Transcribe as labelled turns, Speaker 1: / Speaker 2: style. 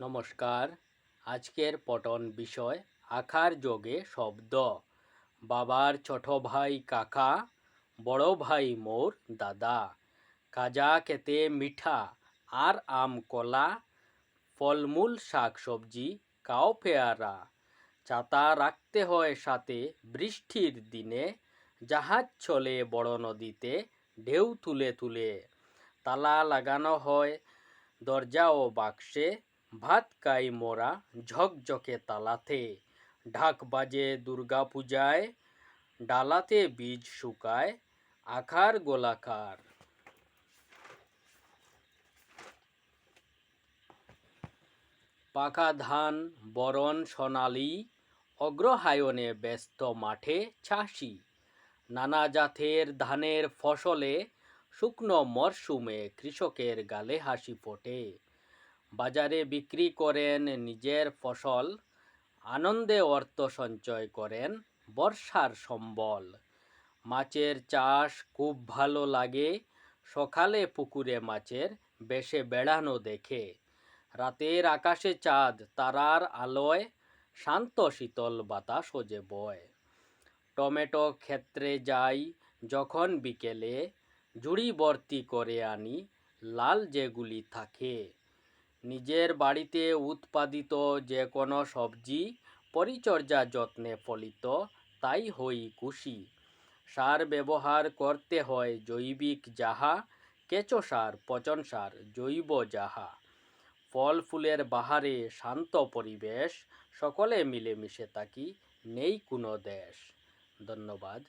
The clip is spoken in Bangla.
Speaker 1: নমস্কার। আজকের পঠন বিষয় আখার যোগে শব্দ। বাবার ছোট ভাই কাকা, বড় ভাই মোর দাদা। খাজা খেতে মিঠা আর আম কলা, ফলমূল শাক সবজি কাও পেয়ারা। ছাতা রাখতে হয় সাথে বৃষ্টির দিনে, জাহাজ চলে বড় নদীতে ঢেউ তুলে তুলে। তালা লাগানো হয় দরজা ও বাক্সে, ভাত খাই মোরা ঝকঝকে তালাতে। ঢাক বাজে দুর্গা পূজায়, ডালাতে বীজ শুকায় আখার গোলাকার। পাকা ধান বরণ সোনালি, অগ্রহায়ণে ব্যস্ত মাঠে চাষি। নানা জাতের ধানের ফসলে শুকনো মরশুমে কৃষকের গালে হাসি ফোটে। বাজারে বিক্রি করেন নিজের ফসল, আনন্দে অর্থ সঞ্চয় করেন বর্ষার সম্বল। মাছের চাষ খুব ভালো লাগে, সকালে পুকুরে মাছের বেশে বেড়ানো দেখে। রাতের আকাশে চাঁদ তারার আলোয়, শান্ত শীতল বাতাস যে বয়। টমেটো ক্ষেত্রে যাই যখন বিকেলে, ঝুড়ি ভর্তি করে আনি লাল যেগুলি থাকে। নিজের বাড়িতে উৎপাদিত যে কোনো সবজি পরিচর্যা যত্নে ফলিত, তাই হই খুশি। সার ব্যবহার করতে হয় জৈবিক যাহা, কেঁচো সার পচন সার জৈব যাহা। ফল ফুলের বাহারে শান্ত পরিবেশ, সকলে মিলেমিশে থাকি নেই কোনো দেশ। ধন্যবাদ।